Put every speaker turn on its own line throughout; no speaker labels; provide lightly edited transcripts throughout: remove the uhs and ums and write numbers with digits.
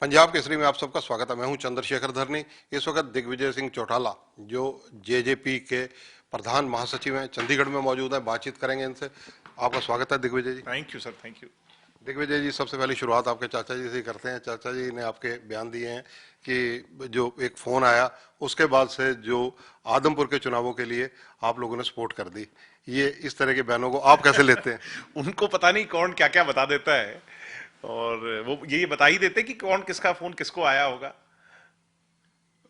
पंजाब केसरी में आप सबका स्वागत है। मैं हूं चंद्रशेखर धरनी। इस वक्त दिग्विजय सिंह चौटाला जो जेजेपी के प्रधान महासचिव हैं चंडीगढ़ में मौजूद है। बातचीत करेंगे इनसे। आपका स्वागत है Digvijay ji.
Thank you sir, thank you.
Digvijay ji, सबसे पहली शुरुआत आपके चाचा जी से ही करते हैं। चाचा जी ने आपके बयान दिए हैं कि जो एक फोन आया उसके बाद से जो आदमपुर के चुनावों के लिए आप लोगों ने सपोर्ट कर दी, ये इस तरह के बयानों को आप कैसे लेते हैं?
उनको पता नहीं कौन क्या क्या बता देता है, और वो ये बता ही देते कि कौन किसका फोन किसको आया होगा।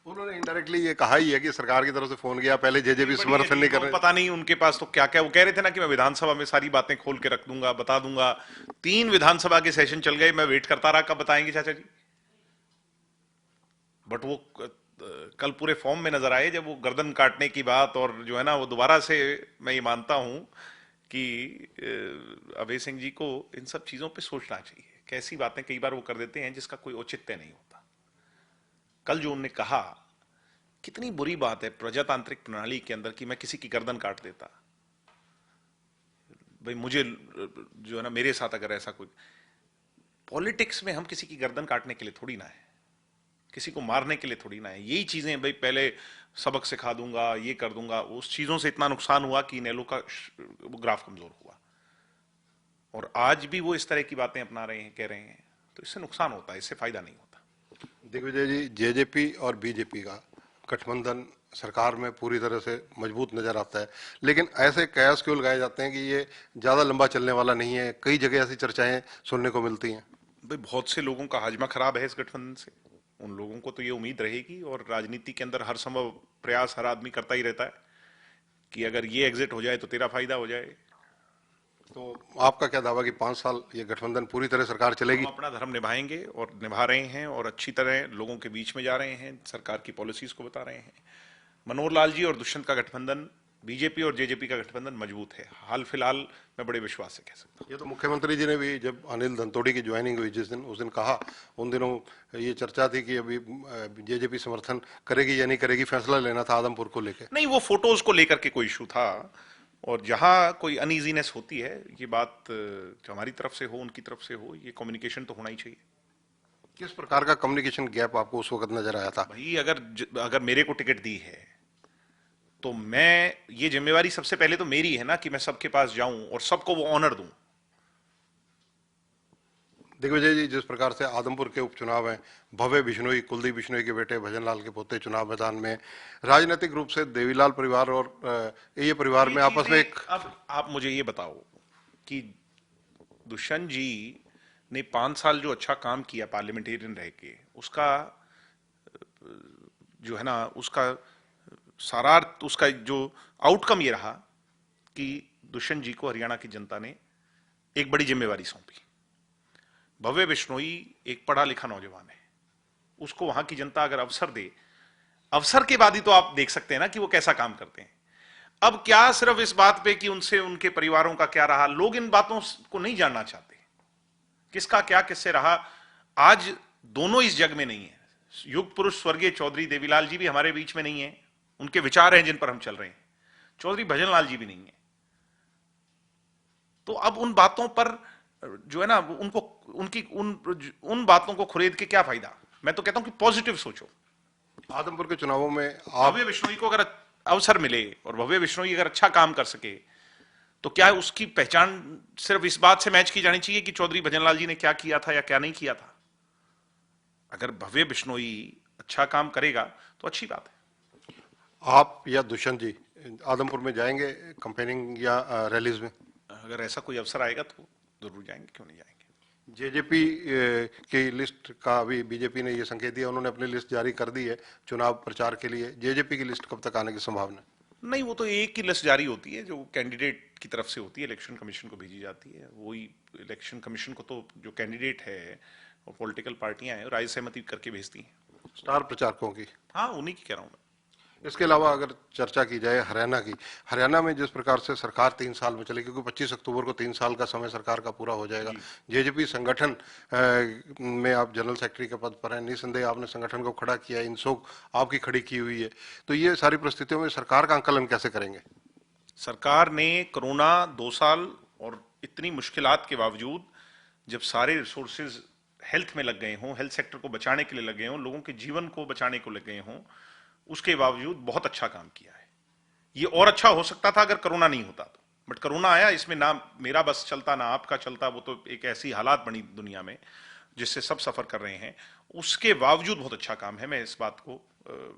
उन्होंने इनडायरेक्टली ये कहा ही है कि सरकार की तरफ से फोन गया, पहले
बड़ी
जेजेपी
बढ़िया
समर्थन
जी,
नहीं कर
वो
रहे।
पता नहीं उनके पास तो क्या क्या, वो कह रहे थे ना कि मैं विधानसभा में सारी बातें खोल के रख दूंगा, बता दूंगा। 3 विधानसभा के सेशन चल गए, मैं वेट करता रहा कब बताएंगे चाचा जी। बट वो कल पूरे फॉर्म में नजर आए जब वो गर्दन काटने की बात, और जो है ना वो दोबारा से, मैं ये मानता हूं कि अभय सिंह जी को इन सब चीजों पे सोचना चाहिए। कैसी बातें कई बार वो कर देते हैं जिसका कोई औचित्य नहीं होता। कल जो उन्होंने कहा, कितनी बुरी बात है प्रजातांत्रिक प्रणाली के अंदर कि मैं किसी की गर्दन काट देता। भाई मुझे जो है ना, मेरे साथ अगर ऐसा कुछ, पॉलिटिक्स में हम किसी की गर्दन काटने के लिए थोड़ी ना है, किसी को मारने के लिए थोड़ी ना है। यही चीजें भाई पहले सबक सिखा दूंगा, ये कर दूंगा, उस चीजों से इतना नुकसान हुआ कि इनेलो का वो ग्राफ कमजोर हुआ। और आज भी वो इस तरह की बातें अपना रहे हैं, कह रहे हैं, तो इससे नुकसान होता है, इससे फायदा नहीं होता।
दिग्विजय जी, जेजेपी और बीजेपी का गठबंधन सरकार में पूरी तरह से मजबूत नजर आता है, लेकिन ऐसे कयास क्यों लगाए जाते हैं कि ये ज्यादा लंबा चलने वाला नहीं है? कई जगह ऐसी चर्चाएं सुनने को मिलती हैं।
भाई बहुत से लोगों का हाजमा खराब है इस गठबंधन से। उन लोगों को तो ये उम्मीद रहेगी, और राजनीति के अंदर हर संभव प्रयास हर आदमी करता ही रहता है कि अगर ये एग्जिट हो जाए तो तेरा फायदा हो जाए।
तो आपका क्या दावा कि 5 साल ये गठबंधन पूरी तरह सरकार
हम
चलेगी?
अपना धर्म निभाएंगे और निभा रहे हैं, और अच्छी तरह लोगों के बीच में जा रहे हैं, सरकार की पॉलिसीज को बता रहे हैं। मनोहर लाल जी और दुष्यंत का गठबंधन, बीजेपी और जेजेपी का गठबंधन मजबूत है हाल फिलहाल, मैं बड़े विश्वास से कह सकता हूँ।
ये तो मुख्यमंत्री जी ने भी, जब अनिल धनतोड़ी की ज्वाइनिंग हुई जिस दिन, उस दिन कहा, उन दिनों ये चर्चा थी कि अभी जेजेपी समर्थन करेगी या नहीं करेगी, फैसला लेना था आदमपुर को लेकर।
नहीं, वो फोटोज को लेकर के कोई इशू था, और जहां कोई अनइजीनेस होती है, ये बात जो हमारी तरफ से हो उनकी तरफ से हो, ये कम्युनिकेशन तो होना ही चाहिए।
किस प्रकार का कम्युनिकेशन गैप आपको उस वक्त नजर आया था?
भाई अगर मेरे को टिकट दी है तो मैं, ये जिम्मेवारी सबसे पहले तो मेरी है ना कि मैं सबके पास जाऊं और सबको वो ऑनर दूं।
दिग्विजय जी, जिस प्रकार से आदमपुर के उपचुनाव हैं, भव्य बिश्नोई, कुलदीप बिश्नोई के बेटे भजनलाल के पोते चुनाव मैदान में, राजनीतिक रूप से देवीलाल परिवार और ये परिवार
ये
में आपस में
चीजें,
एक,
अब आप मुझे ये बताओ कि दुष्यंत जी ने 5 साल जो अच्छा काम किया पार्लियामेंटेरियन रह के, उसका जो है ना, उसका सारार्थ, उसका जो आउटकम ये रहा कि दुष्यंत जी को हरियाणा की जनता ने एक बड़ी जिम्मेवारी सौंपी। भव्य बिश्नोई एक पढ़ा लिखा नौजवान है, उसको वहां की जनता अगर अवसर दे, अवसर के बाद ही तो आप देख सकते हैं ना कि वो कैसा काम करते हैं। अब क्या सिर्फ इस बात पे कि उनसे उनके परिवारों का क्या रहा, लोग इन बातों को नहीं जानना चाहते, किसका क्या किससे रहा। आज दोनों इस जग में नहीं है। युग पुरुष स्वर्गीय चौधरी देवीलाल जी भी हमारे बीच में नहीं है, उनके विचार हैं जिन पर हम चल रहे हैं। चौधरी भजनलाल जी भी नहीं है। तो अब उन बातों पर जो है ना, उनको, उनकी उन बातों को खरीद के क्या फायदा। मैं तो कहता हूं कि पॉजिटिव सोचो।
आदमपुर के चुनावों में आप,
भव्य बिश्नोई को अगर अवसर मिले और भव्य बिश्नोई अगर अच्छा काम कर सके, तो क्या उसकी पहचान सिर्फ इस बात से मैच की जानी चाहिए कि चौधरी भजनलाल जी ने क्या किया था या क्या नहीं किया था। अगर भव्य बिश्नोई अच्छा काम करेगा तो अच्छी बात है।
आप या दुष्यंत जी आदमपुर में जाएंगे कैंपेनिंग या रैलीज में?
अगर ऐसा कोई अवसर आएगा तो जरूर जाएंगे, क्यों नहीं जाएंगे।
जेजेपी की लिस्ट का अभी बीजेपी ने ये संकेत दिया, उन्होंने अपनी लिस्ट जारी कर दी है चुनाव प्रचार के लिए। जेजेपी की लिस्ट कब तक आने की संभावना है?
नहीं, वो तो एक ही लिस्ट जारी होती है जो कैंडिडेट की तरफ से होती है, इलेक्शन कमीशन को भेजी जाती है। वही इलेक्शन कमीशन को तो जो कैंडिडेट है और पॉलिटिकल पार्टियां हैं राय सहमति करके भेजती हैं।
स्टार प्रचारकों की।
हाँ, उन्हीं की कह रहा हूं मैं।
इसके अलावा अगर चर्चा की जाए हरियाणा की, हरियाणा में जिस प्रकार से सरकार 3 साल में चली, क्योंकि 25 अक्टूबर को 3 साल का समय सरकार का पूरा हो जाएगा।
जी।
जेजेपी संगठन में आप जनरल सेक्रेटरी के पद पर हैं, निस्संदेह आपने संगठन को खड़ा किया, इनसोक आपकी खड़ी की हुई है, तो ये सारी परिस्थितियों में सरकार का आंकलन कैसे करेंगे?
सरकार ने कोरोना 2 साल और इतनी मुश्किलात के बावजूद, जब सारे रिसोर्सेज हेल्थ में लग गए हों, हेल्थ सेक्टर को बचाने के लिए लग गए हों, लोगों के जीवन को बचाने को लग गए हों, उसके बावजूद बहुत अच्छा काम किया है। ये और अच्छा हो सकता था अगर कोरोना नहीं होता तो, बट कोरोना आया, इसमें ना मेरा बस चलता ना आपका चलता, वो तो एक ऐसी हालात बनी दुनिया में जिससे सब सफर कर रहे हैं। उसके बावजूद बहुत अच्छा काम है, मैं इस बात को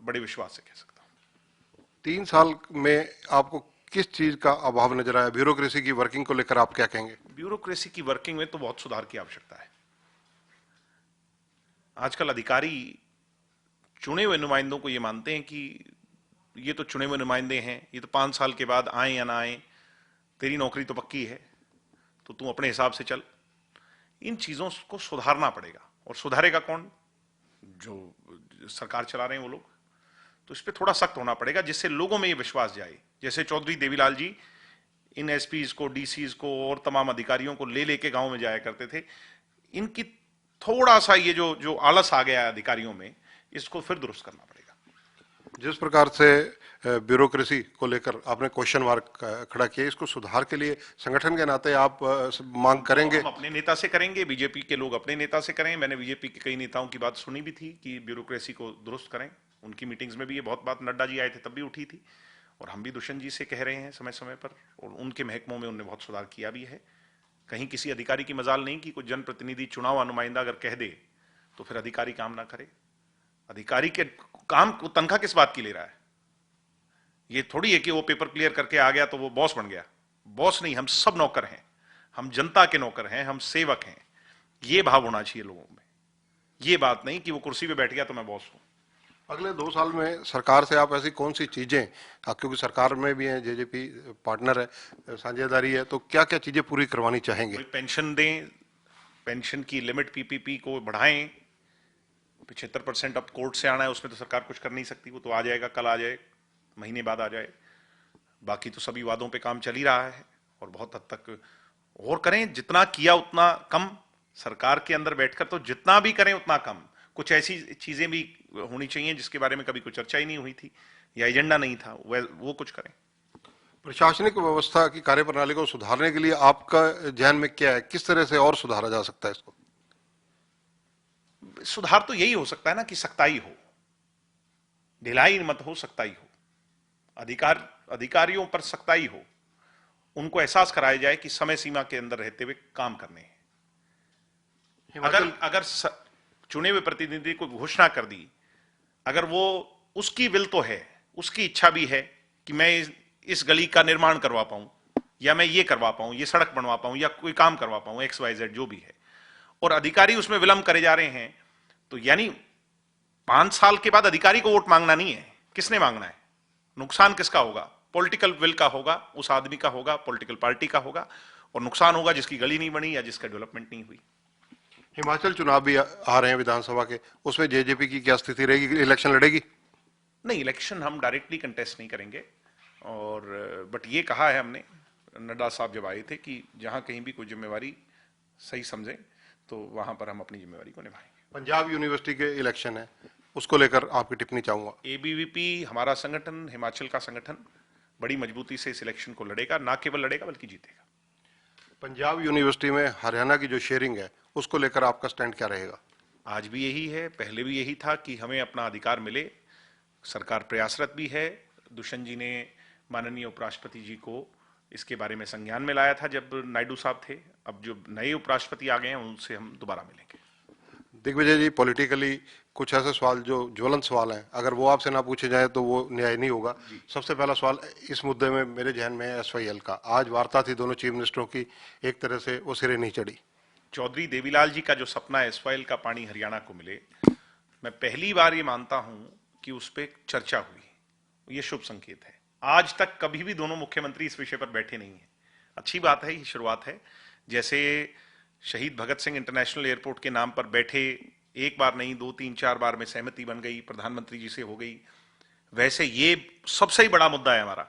बड़े विश्वास से कह सकता हूं।
3 साल में आपको किस चीज का अभाव नजर आया? ब्यूरोक्रेसी की वर्किंग को लेकर आप क्या कहेंगे?
ब्यूरोक्रेसी की वर्किंग में तो बहुत सुधार की आवश्यकता है। आजकल अधिकारी चुने हुए नुमाइंदों को ये मानते हैं कि ये तो चुने हुए नुमाइंदे हैं, ये तो 5 साल के बाद आए या ना आए, तेरी नौकरी तो पक्की है, तो तू अपने हिसाब से चल। इन चीजों को सुधारना पड़ेगा, और सुधारेगा कौन? जो सरकार चला रहे हैं वो लोग। तो इस पर थोड़ा सख्त होना पड़ेगा जिससे लोगों में ये विश्वास जाए। जैसे चौधरी देवीलाल जी इन एसपीज को, डीसीज को और तमाम अधिकारियों को ले लेके गांव में जाया करते थे, इनकी थोड़ा सा ये जो जो आलस आ गया है अधिकारियों में, इसको फिर दुरुस्त करना पड़ेगा।
जिस प्रकार से ब्यूरोक्रेसी को लेकर आपने क्वेश्चन मार्क खड़ा किया, इसको सुधार के लिए संगठन के नाते आप मांग करेंगे?
हम अपने नेता से करेंगे, बीजेपी के लोग अपने नेता से करें। मैंने बीजेपी के कई नेताओं की बात सुनी भी थी कि ब्यूरोक्रेसी को दुरुस्त करें। उनकी मीटिंग्स में भी ये बहुत बात, नड्डा जी आए थे तब भी उठी थी, और हम भी दुष्यंत जी से कह रहे हैं समय समय पर, और उनके महकमों में उन्होंने बहुत सुधार किया भी है। कहीं किसी अधिकारी की मजाल नहीं कि कोई जनप्रतिनिधि चुनाव नुमाइंदा अगर कह दे तो फिर अधिकारी काम ना करे। अधिकारी के काम को तनख्वाह किस बात की ले रहा है? ये थोड़ी है कि वो पेपर क्लियर करके आ गया तो वो बॉस बन गया। बॉस नहीं, हम सब नौकर हैं, हम जनता के नौकर हैं, हम सेवक हैं। ये भाव होना चाहिए लोगों में, ये बात नहीं कि वो कुर्सी पे बैठ गया तो मैं बॉस हूं।
अगले 2 साल में सरकार से आप ऐसी कौन सी चीजें, क्योंकि सरकार में भी है, जेजेपी पार्टनर है, साझेदारी है, तो क्या क्या चीजें पूरी करवानी चाहेंगे?
पेंशन दें, पेंशन की लिमिट पीपीपी को बढ़ाएं। 75% अब कोर्ट से आना है, उसमें तो सरकार कुछ कर नहीं सकती, वो तो आ जाएगा, कल आ जाए, महीने बाद आ जाए। बाकी तो सभी वादों पे काम चल ही रहा है, और बहुत हद तक और करें, जितना किया उतना कम। सरकार के अंदर बैठकर तो जितना भी करें उतना कम। कुछ ऐसी चीजें भी होनी चाहिए जिसके बारे में कभी कोई चर्चा ही नहीं हुई थी या एजेंडा नहीं था, वो कुछ करें।
प्रशासनिक व्यवस्था की कार्यप्रणाली को सुधारने के लिए आपका ध्यान में क्या है? किस तरह से और सुधारा जा सकता है इसको?
सुधार तो यही हो सकता है ना कि सख्ताई हो, ढिलाई मत हो, सख्ताई हो। अधिकारियों पर सख्ताई हो, उनको एहसास कराया जाए कि समय सीमा के अंदर रहते हुए काम करने हैं। अगर चुने हुए प्रतिनिधि को घोषणा कर दी, अगर वो, उसकी विल तो है, उसकी इच्छा भी है कि मैं इस गली का निर्माण करवा पाऊं, या मैं ये करवा पाऊं, ये सड़क बनवा पाऊं, या कोई काम करवा पाऊं, XYZ जो भी है, और अधिकारी उसमें विलंब करे जा रहे हैं, तो यानी 5 साल के बाद अधिकारी को वोट मांगना नहीं है। किसने मांगना है? नुकसान किसका होगा? पॉलिटिकल विल का होगा, उस आदमी का होगा, पॉलिटिकल पार्टी का होगा, और नुकसान होगा जिसकी गली नहीं बनी या जिसका डेवलपमेंट नहीं हुई।
हिमाचल चुनाव भी आ रहे हैं विधानसभा के, उसमें जेजेपी की क्या स्थिति रहेगी? इलेक्शन लड़ेगी?
नहीं, इलेक्शन हम डायरेक्टली कंटेस्ट नहीं करेंगे, और बट ये कहा है हमने, नड्डा साहब जब आए थे, कि जहां कहीं भी कोई जिम्मेवारी सही समझे तो वहां पर हम अपनी जिम्मेवारी को निभाएंगे।
पंजाब यूनिवर्सिटी के इलेक्शन है, उसको लेकर आपकी टिप्पणी चाहूंगा।
ABVP हमारा संगठन, हिमाचल का संगठन बड़ी मजबूती से इस इलेक्शन को लड़ेगा, ना केवल लड़ेगा बल्कि जीतेगा।
पंजाब यूनिवर्सिटी में हरियाणा की जो शेयरिंग है, उसको लेकर आपका स्टैंड क्या रहेगा?
आज भी यही है, पहले भी यही था कि हमें अपना अधिकार मिले। सरकार प्रयासरत भी है। दुष्यंत जी ने माननीय उपराष्ट्रपति जी को इसके बारे में संज्ञान में लाया था जब नायडू साहब थे। अब जो नए उपराष्ट्रपति आ गए हैं उनसे हम दोबारा मिलेंगे।
दिग्विजय जी, पॉलिटिकली कुछ ऐसे सवाल जो ज्वलंत सवाल हैं, अगर वो आपसे ना पूछे जाए तो वो न्याय नहीं होगा। सबसे पहला सवाल इस मुद्दे में मेरे जहन में है SYL का। आज वार्ता थी दोनों चीफ मिनिस्टरों की, एक तरह से वो सिरे नहीं चढ़ी।
चौधरी देवीलाल जी का जो सपना है SYL का पानी हरियाणा को मिले, मैं पहली बार ये मानता हूं कि उस पर चर्चा हुई, ये शुभ संकेत है। आज तक कभी भी दोनों मुख्यमंत्री इस विषय पर बैठे नहीं है। अच्छी बात है, ये शुरुआत है। जैसे शहीद भगत सिंह इंटरनेशनल एयरपोर्ट के नाम पर बैठे, एक बार नहीं 2 3 4 बार में सहमति बन गई, प्रधानमंत्री जी से हो गई, वैसे ये सबसे ही बड़ा मुद्दा है हमारा,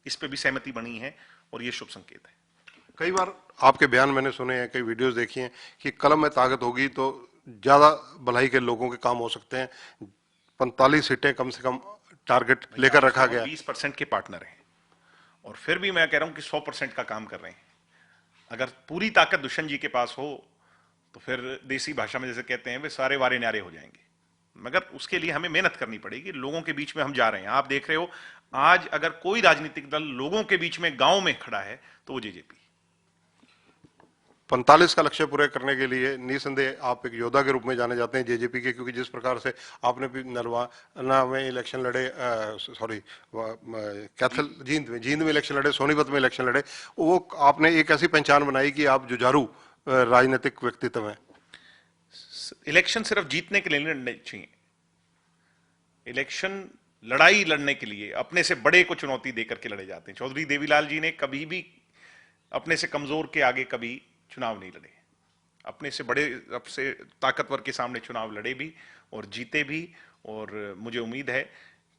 इस पे भी सहमति बनी है, और ये शुभ संकेत है।
कई बार आपके बयान मैंने सुने हैं, कई वीडियोस देखी हैं कि कलम में ताकत होगी तो ज्यादा भलाई के लोगों के काम हो सकते हैं। 45 सीटें कम से कम टारगेट लेकर रखा गया।
20% के पार्टनर हैं, और फिर भी मैं कह रहा हूं कि 100% का काम कर रहे हैं। अगर पूरी ताकत दुष्यंत जी के पास हो तो फिर देसी भाषा में जैसे कहते हैं वे सारे वारे न्यारे हो जाएंगे। मगर उसके लिए हमें मेहनत करनी पड़ेगी, लोगों के बीच में हम जा रहे हैं। आप देख रहे हो आज अगर कोई राजनीतिक दल लोगों के बीच में गांव में खड़ा है तो वो जेजेपी।
45 का लक्ष्य पूरे करने के लिए निसंदेह आप एक योद्धा के रूप में जाने जाते हैं जेजेपी के, क्योंकि जिस प्रकार से आपने भी नरवाना में इलेक्शन लड़े, सॉरी कैथल जींद में इलेक्शन लड़े, सोनीपत में इलेक्शन लड़े, वो आपने एक ऐसी पहचान बनाई कि आप जुझारू राजनीतिक व्यक्तित्व हैं।
इलेक्शन सिर्फ जीतने के लिए नहीं लड़ने चाहिए, इलेक्शन लड़ाई लड़ने के लिए अपने से बड़े को चुनौती देकर के लड़े जाते हैं। चौधरी देवीलाल जी ने कभी भी अपने से कमजोर के आगे कभी चुनाव नहीं लड़े, अपने से बड़े, सबसे ताकतवर के सामने चुनाव लड़े भी और जीते भी। और मुझे उम्मीद है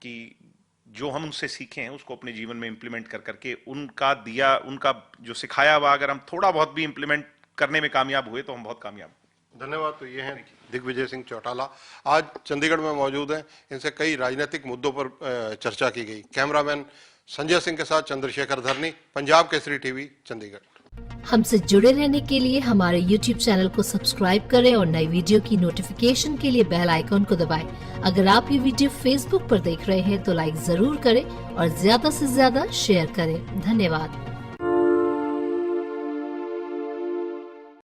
कि जो हम उनसे सीखे हैं उसको अपने जीवन में इंप्लीमेंट कर करके उनका जो सिखाया हुआ अगर हम थोड़ा बहुत भी इंप्लीमेंट करने में कामयाब हुए तो हम बहुत कामयाब हुए।
धन्यवाद। तो ये हैं दिग्विजय सिंह चौटाला, आज चंडीगढ़ में मौजूद हैं। इनसे कई राजनीतिक मुद्दों पर चर्चा की गई। कैमरामैन संजय सिंह के साथ चंद्रशेखर धरनी, पंजाब केसरी टीवी, चंडीगढ़।
हमसे जुड़े रहने के लिए हमारे YouTube चैनल को सब्सक्राइब करें और नई वीडियो की नोटिफिकेशन के लिए बेल आइकॉन को दबाएं। अगर आप ये वीडियो Facebook पर देख रहे हैं तो लाइक जरूर करें और ज्यादा से ज्यादा शेयर करें। धन्यवाद।